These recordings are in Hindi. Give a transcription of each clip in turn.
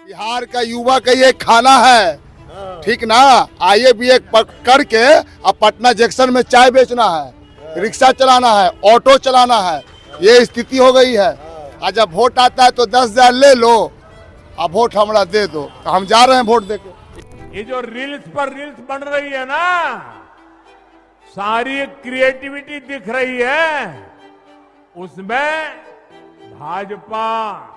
बिहार का युवा का ये खाना है, ठीक ना। आइए भी एक करके अब पटना जंक्शन में चाय बेचना है, रिक्शा चलाना है, ऑटो चलाना है, ये स्थिति हो गई है। आज जब वोट आता है तो 10,000 ले लो, अब वोट हमारा दे दो, तो हम जा रहे हैं वोट देके। ये जो रील्स पर रील्स बन रही है ना, सारी क्रिएटिविटी दिख रही है, उसमें भाजपा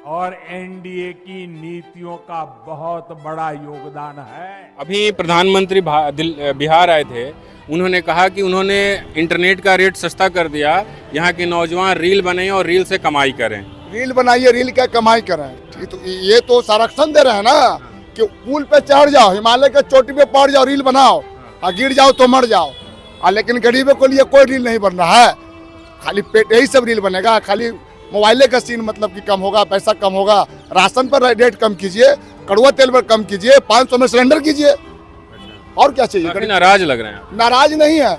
और एनडीए की नीतियों का बहुत बड़ा योगदान है। अभी प्रधानमंत्री बिहार आए थे, उन्होंने कहा कि उन्होंने इंटरनेट का रेट सस्ता कर दिया, यहाँ के नौजवान रील बनाएं और रील से कमाई करें। रील बनाइए, रील का कमाई करें, तो ये तो संरक्षण दे रहे हैं ना कि पुल पे चढ़ जाओ, हिमालय के चोटी पे पड़ जाओ, रील बनाओ और गिर जाओ तो मर जाओ। लेकिन गरीबों के लिए कोई रील नहीं बन रहा है, खाली पेट यही सब रील बनेगा। खाली मोबाइल का सीन मतलब कि कम होगा, पैसा कम होगा, राशन पर रेट कम कीजिए, कड़वा तेल पर कम कीजिए, 500 में सिलेंडर कीजिए, और क्या चाहिए। नाराज लग रहे हैं? नाराज नहीं है,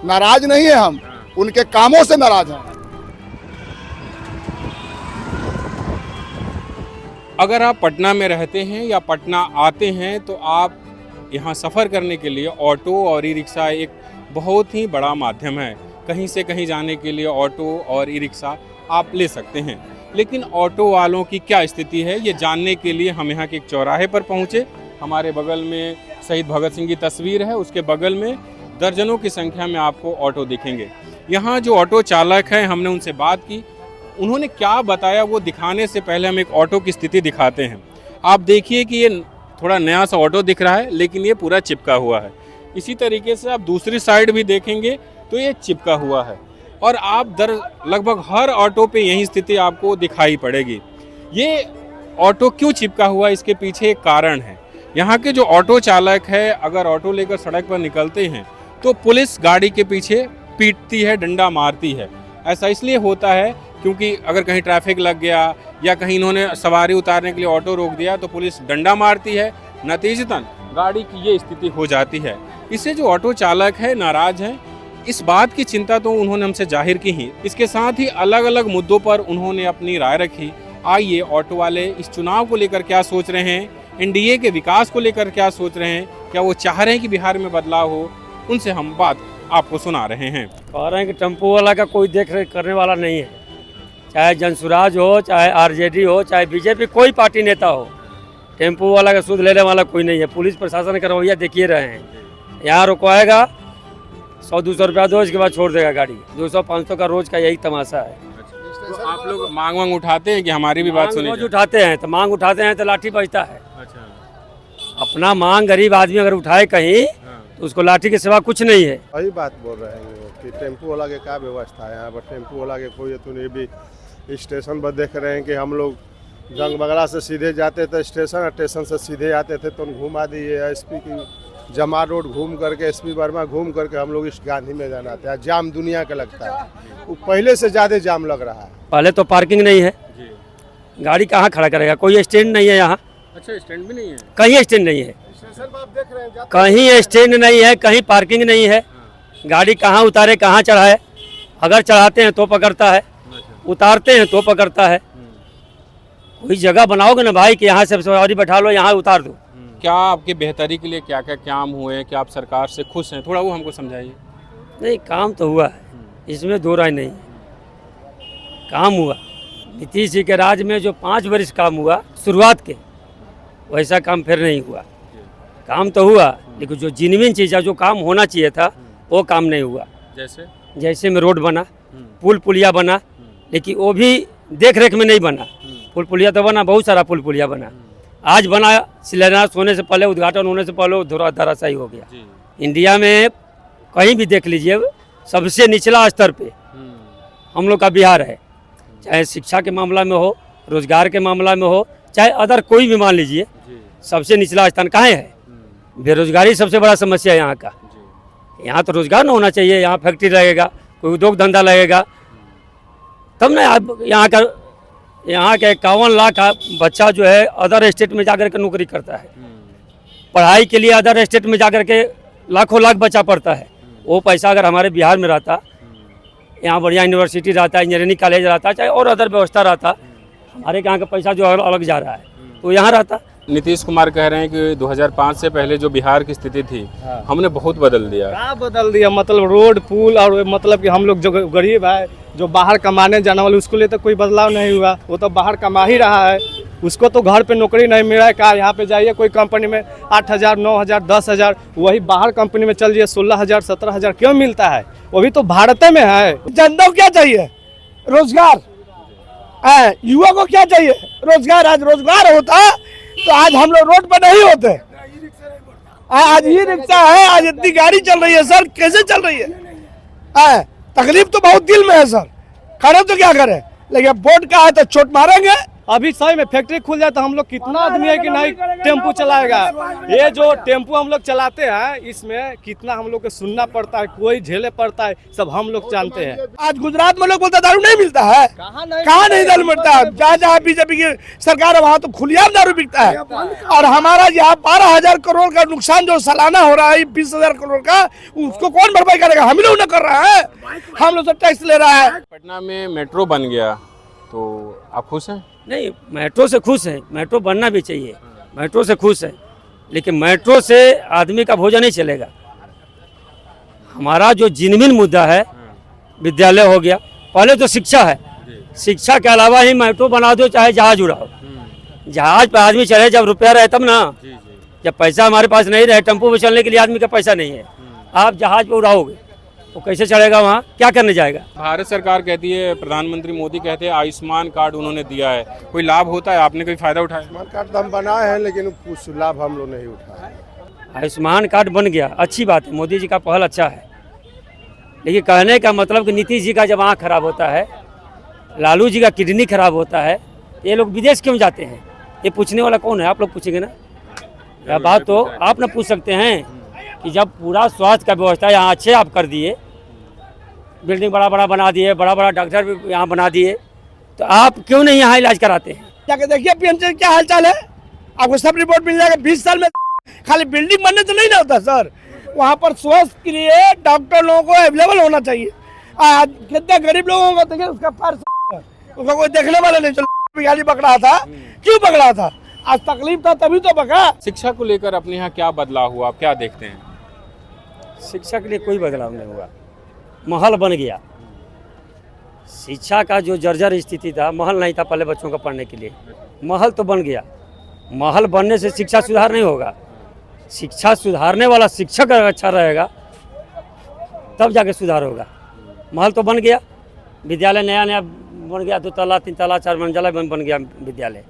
नाराज नहीं है, हम उनके कामों से नाराज हैं। अगर आप पटना में रहते हैं या पटना आते हैं तो आप यहाँ सफ़र करने के लिए ऑटो और ई रिक्शा एक बहुत ही बड़ा माध्यम है। कहीं से कहीं जाने के लिए ऑटो और ई रिक्शा आप ले सकते हैं, लेकिन ऑटो वालों की क्या स्थिति है ये जानने के लिए हम यहाँ के एक चौराहे पर पहुँचे। हमारे बगल में शहीद भगत सिंह की तस्वीर है, उसके बगल में दर्जनों की संख्या में आपको ऑटो दिखेंगे। यहाँ जो ऑटो चालक हैं, हमने उनसे बात की, उन्होंने क्या बताया वो दिखाने से पहले हम एक ऑटो की स्थिति दिखाते हैं। आप देखिए कि ये थोड़ा नया सा ऑटो दिख रहा है, लेकिन ये पूरा चिपका हुआ है। इसी तरीके से आप दूसरी साइड भी देखेंगे तो ये चिपका हुआ है, और आप लगभग हर ऑटो पे यही स्थिति आपको दिखाई पड़ेगी। ये ऑटो क्यों चिपका हुआ, इसके पीछे एक कारण है। यहाँ के जो ऑटो चालक है, अगर ऑटो लेकर सड़क पर निकलते हैं तो पुलिस गाड़ी के पीछे पीटती है, डंडा मारती है। ऐसा इसलिए होता है क्योंकि अगर कहीं ट्रैफिक लग गया या कहीं इन्होंने सवारी उतारने के लिए ऑटो रोक दिया तो पुलिस डंडा मारती है, नतीजतन गाड़ी की ये स्थिति हो जाती है। इससे जो ऑटो चालक है नाराज हैं, इस बात की चिंता तो उन्होंने हमसे जाहिर की ही। इसके साथ ही अलग अलग मुद्दों पर उन्होंने अपनी राय रखी। आइए ऑटो वाले इस चुनाव को लेकर क्या सोच रहे हैं, एनडीए के विकास को लेकर क्या सोच रहे हैं, क्या वो चाह रहे हैं कि बिहार में बदलाव हो, उनसे हम बात आपको सुना रहे हैं। कह रहे हैं कि टेम्पो वाला का कोई देख रेख करने वाला नहीं है, चाहे जनसुराज हो, चाहे आरजेडी हो, चाहे बीजेपी, कोई पार्टी नेता हो, टेम्पो वाला का सूद लेने वाला कोई नहीं है। पुलिस प्रशासन का रवैया देखिए रहे हैं, यहाँ रुकवाएगा 100-200 रुपया दो, इसके बाद छोड़ देगा गाड़ी। 200-500 का रोज का यही तमाशा है। तो आप लोग मांग उठाते हैं कि हमारी भी बात सुनी? रोज उठाते हैं तो मांग उठाते हैं तो लाठी बजता है। अपना मांग गरीब आदमी अगर उठाए कहीं तो उसको लाठी के सिवा कुछ नहीं है। वही बात बोल रहे हैं कि टेम्पो वाला के क्या व्यवस्था है यहाँ पर। टेम्पो वाला के कोई तो नहीं, भी स्टेशन पर देख रहे हैं कि हम लोग जंग बगला से सीधे जाते थे स्टेशन, स्टेशन से सीधे आते थे तो घुमा दिए। एसपी की जमा रोड घूम करके, एसपी वर्मा घूम करके हम लोग इस गांधी में जाना था। जाम दुनिया का लगता है, वो पहले से ज़्यादा जाम लग रहा है। पहले तो पार्किंग नहीं है, गाड़ी कहाँ खड़ा करेगा, कोई स्टैंड नहीं है यहाँ। अच्छा, स्टैंड भी नहीं है? कहीं स्टैंड नहीं है, कहीं स्टैंड नहीं है, कहीं पार्किंग नहीं है। गाड़ी कहाँ उतारे, कहाँ चढ़ाए। अगर चढ़ाते हैं तो पकड़ता है, उतारते हैं तो पकड़ता है। कोई जगह बनाओगे ना भाई कि यहाँ से सवारी बैठा लो, यहाँ उतार दो। क्या आपके बेहतरी के लिए क्या क्या काम हुए, क्या आप सरकार से खुश हैं, थोड़ा वो हमको समझाइए। नहीं, काम तो हुआ है, इसमें दो राय नहीं। काम हुआ, नीतीश जी के राज में जो 5 वर्ष काम हुआ शुरुआत के, वैसा काम फिर नहीं हुआ। काम तो हुआ, लेकिन जो जेन्युइन चीज़ है, जो काम होना चाहिए था, वो काम नहीं हुआ। जैसे में रोड बना, पुल पुलिया बना, लेकिन वो भी देख रेख में नहीं बना। पुल पुलिया तो बना, बहुत सारा पुल पुलिया बना। आज बना, शिलान्यास होने से पहले, उद्घाटन होने से पहले धराशायी हो गया। इंडिया में कहीं भी देख लीजिए, सबसे निचला स्तर पे हम लोग का बिहार है। चाहे शिक्षा के मामला में हो, रोजगार के मामला में हो, चाहे अदर कोई भी मान लीजिए, सबसे निचला स्थान कहाँ है। बेरोजगारी सबसे बड़ा समस्या है यहाँ का। यहाँ तो रोजगार ना होना चाहिए, यहाँ फैक्ट्री लगेगा, कोई उद्योग धंधा लगेगा, तब ना यहाँ के 51 लाख बच्चा जो है अदर स्टेट में जाकर के नौकरी करता है। पढ़ाई के लिए अदर स्टेट में जाकर के लाखों लाख बच्चा पढ़ता है। वो पैसा अगर हमारे बिहार में रहता, यहाँ बढ़िया यूनिवर्सिटी रहता, इंजीनियरिंग कॉलेज रहता, चाहे और अदर व्यवस्था रहता, हमारे यहाँ का पैसा जो अलग जा रहा है, वो यहाँ रहता। नीतीश कुमार कह रहे हैं कि 2005 से पहले जो बिहार की स्थिति थी हमने बहुत बदल दिया। क्या बदल दिया, मतलब रोड पुल, और मतलब कि हम लोग जो गरीब है, जो बाहर कमाने जाने वाले, उसके लिए तो कोई बदलाव नहीं हुआ। वो तो बाहर कमा ही रहा है, उसको तो घर पे नौकरी नहीं मिल रहा है। क्या यहाँ पे जाइए कोई कंपनी में 8,000, 9,000, 10,000, वही बाहर कंपनी में चल जाइए 16,000, 17,000 क्यों मिलता है? वो भी तो भारत में है। जनता को क्या चाहिए? रोजगार। युवा को क्या चाहिए? रोजगार। आज रोजगार होता तो आज हम लोग रोड पर नहीं होते। आज ही रिक्शा है, आज इतनी गाड़ी चल रही है सर, कैसे चल रही है? तकलीफ तो बहुत दिल में है सर, करे तो क्या करे, लेकिन वोट का है तो चोट मारेंगे। अभी सही में फैक्ट्री खुल जाए तो हम लोग कितना आदमी है कि नहीं टेम्पू चलाएगा। ये जो टेम्पू हम लोग चलाते हैं, इसमें कितना हम लोग को सुनना पड़ता है, कोई झेले पड़ता है, सब हम लोग जानते हैं। आज गुजरात में लोग बोलते दारू नहीं मिलता है, कहाँ नहीं दारू मिलता है? जहाँ जहाँ बीजेपी की सरकार है वहाँ तो खुलेआम दारू बिकता है। और हमारा यहाँ 12,000 करोड़ का नुकसान जो सालाना हो रहा है 20,000 करोड़ का, उसको कौन भरपाई करेगा? हम लोग न कर रहा है, हम लोग से टैक्स ले रहा है। पटना में मेट्रो बन गया तो आप खुश हैं? नहीं, मेट्रो से खुश है, मेट्रो बनना भी चाहिए, मेट्रो से खुश है, लेकिन मेट्रो से आदमी का भोजन नहीं चलेगा। हमारा जो जिनमिन मुद्दा है, विद्यालय हो गया, पहले तो शिक्षा है, शिक्षा के अलावा ही मेट्रो बना दो, चाहे जहाज उड़ाओ। जहाज पर आदमी चढ़े जब रुपया रहे तब ना, जब पैसा हमारे पास नहीं रहे, टेम्पो पे चलने के लिए आदमी का पैसा नहीं है, आप जहाज पर उड़ाओगे वो कैसे चढ़ेगा? वहाँ क्या करने जाएगा? भारत सरकार कहती है, प्रधानमंत्री मोदी कहते हैं आयुष्मान कार्ड उन्होंने दिया है, कोई लाभ होता है? आपने कोई फायदा उठाया? आयुष्मान कार्ड तो हम बनाए हैं, लेकिन कुछ लाभ हम लोग नहीं उठाए। आयुष्मान कार्ड बन गया, अच्छी बात है, मोदी जी का पहल अच्छा है, लेकिन कहने का मतलब कि नीतीश जी का जब आँख खराब होता है, लालू जी का किडनी खराब होता है, ये लोग विदेश क्यों जाते हैं? ये पूछने वाला कौन है? आप लोग पूछेंगे ना। यह बात तो आप न पूछ सकते हैं कि जब पूरा स्वास्थ्य का व्यवस्था यहाँ अच्छे आप कर दिए, बिल्डिंग बड़ा बड़ा बना दिए, बड़ा बड़ा डॉक्टर भी यहाँ बना दिए, तो आप क्यों नहीं यहाँ इलाज कराते हैं? जाके देखिए पीएमसी क्या हालचाल है, आपको सब रिपोर्ट मिल जाएगा। 20 साल में खाली बिल्डिंग बनने तो नहीं ना होता सर, वहाँ पर स्वास्थ्य के लिए डॉक्टर लोगों को अवेलेबल होना चाहिए। आज कितने गरीब लोगों को देखिए, उसका पर्स उसका कोई देखने वाला नहीं, चलो गाड़ी पकड़ा था, क्यों पकड़ा था? आज तकलीफ था तभी तो पकड़ा। शिक्षा को लेकर अपने यहाँ क्या बदलाव हुआ, आप क्या देखते हैं? शिक्षा के लिए कोई बदलाव नहीं हुआ, महल बन गया। शिक्षा का जो जर्जर स्थिति था, महल नहीं था पहले बच्चों का पढ़ने के लिए, महल तो बन गया। महल बनने से शिक्षा सुधार नहीं होगा, शिक्षा सुधारने वाला शिक्षक अगर अच्छा रहेगा तब जाके सुधार होगा। महल तो बन गया, विद्यालय नया नया बन गया, 2 तला 3 तला 4 मंजिला बन गया विद्यालय।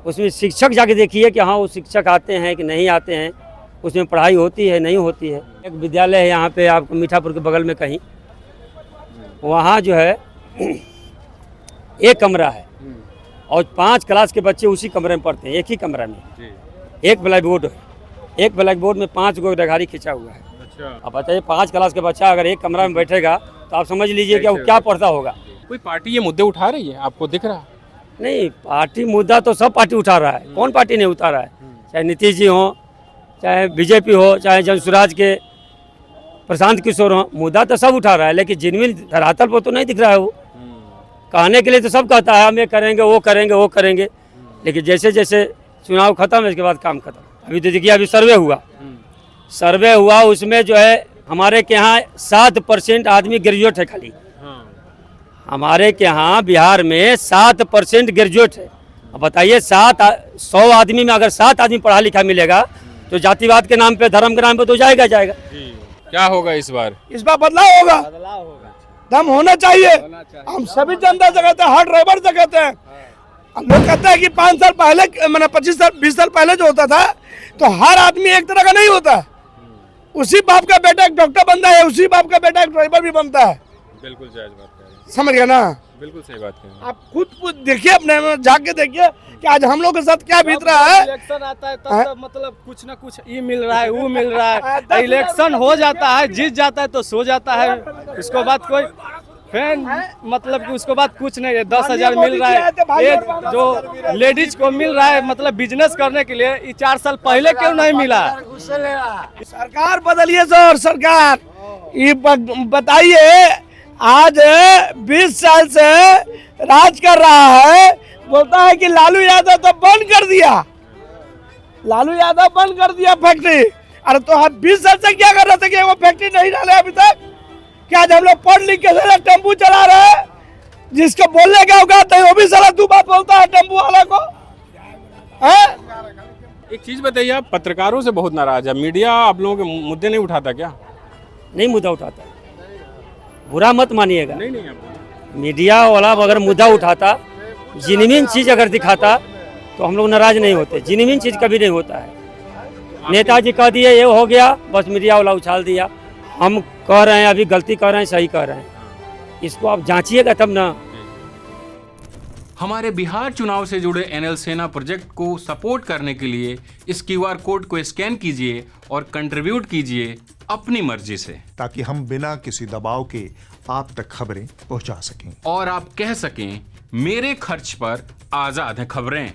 उसमें शिक्षक जाके देखिए कि हाँ वो शिक्षक आते हैं कि नहीं आते हैं, उसमें पढ़ाई होती है नहीं होती है। एक विद्यालय है यहाँ पे आपको मीठापुर के बगल में कहीं, वहाँ जो है एक कमरा है और 5 क्लास के बच्चे उसी कमरे में पढ़ते हैं, एक ही कमरा में। एक ब्लैक बोर्ड है, एक ब्लैक बोर्ड में 5 गो डगारी खिंचा हुआ है। अच्छा। अब बताइए 5 क्लास के बच्चा अगर एक कमरा में बैठेगा तो आप समझ लीजिए कि वो क्या पढ़ता होगा। कोई पार्टी ये मुद्दे उठा रही है, आपको दिख रहा? नहीं, पार्टी मुद्दा तो सब पार्टी उठा रहा है, कौन पार्टी नहीं उठा रहा है? चाहे नीतीश जी हो, चाहे बीजेपी हो, चाहे जनसुराज के प्रशांत किशोर हो, मुद्दा तो सब उठा रहा है, लेकिन जिनमिन धरातल पर तो नहीं दिख रहा है। वो कहने के लिए तो सब कहता है हम ये करेंगे वो करेंगे वो करेंगे, लेकिन जैसे जैसे चुनाव खत्म है इसके बाद काम खत्म। अभी तो देखिए, अभी सर्वे हुआ, उसमें जो है हमारे के यहाँ 7% आदमी ग्रेजुएट है खाली। हमारे के यहाँ बिहार में 7% ग्रेजुएट है। अब बताइए 100 आदमी में अगर 7 आदमी पढ़ा लिखा मिलेगा तो जातिवाद के नाम पे, धर्म के नाम पे तो जाएगा। क्या होगा इस बार? इस बार बदलाव होगा, दम होना चाहिए। हम सभी जनता से कहते हैं, हर ड्राइवर से कहते हैं। लोग कहते हैं कि 5 साल पहले, मैंने 25 साल 20 साल पहले जो होता था, तो हर आदमी एक तरह का नहीं होता। उसी बाप का बेटा एक डॉक्टर बनता है, उसी बाप का बेटा एक ड्राइवर भी बनता है। बिल्कुल जायज बात कह रहे हैं, समझ गया ना? बिल्कुल सही बात कह रहे हैं। आप खुद देखिए, अपने में जाके देखिए कि आज हम लोग के साथ क्या बीत रहा है। इलेक्शन आता है तब मतलब कुछ ना कुछ ये मिल रहा है, वो मिल रहा है। इलेक्शन हो जाता है, जीत जाता है तो सो जाता है, उसको बाद कोई फिर मतलब कि उसको बाद कुछ नहीं है। 10,000 मिल रहा है, ये जो लेडीज को मिल रहा है मतलब बिजनेस करने के लिए, ये 4 साल पहले क्यों नहीं मिला? सरकार बदलिए सर, सरकार ये बताइए, आज 20 साल से राज कर रहा है, बोलता है कि लालू यादव तो बंद कर दिया, लालू यादव बंद कर दिया फैक्ट्री। अरे तो हम 20 साल से क्या कर रहे थे कि वो फैक्ट्री नहीं डाले अभी तक? क्या आज हम लोग पढ़ लिख के साला टेम्पू चला रहे हैं? जिसको बोलने का होगा तो वो भी साला दो बात बोलता है टेम्पू वाला को। एक चीज़ बताइए, आप पत्रकारों से बहुत नाराज है, मीडिया आप लोगों के मुद्दे नहीं उठाता क्या? नहीं मुद्दा उठाता, बुरा मत मानिएगा। नहीं मीडिया वाला अगर मुद्दा उठाता, जिनमिन चीज़ अगर दिखाता तो हम लोग नाराज नहीं होते। जिनमिन चीज़ कभी नहीं होता है। नेताजी कह दिए ये हो गया, बस मीडिया वाला उछाल दिया। हम कह रहे हैं अभी गलती कर रहे हैं, सही कह रहे हैं, इसको आप जांचिएगा तब ना। हमारे बिहार चुनाव से जुड़े एनएल सेना प्रोजेक्ट को सपोर्ट करने के लिए इस क्यूआर कोड को स्कैन कीजिए और कंट्रीब्यूट कीजिए अपनी मर्जी से, ताकि हम बिना किसी दबाव के आप तक खबरें पहुंचा सकें और आप कह सकें मेरे खर्च पर आजाद हैं खबरें।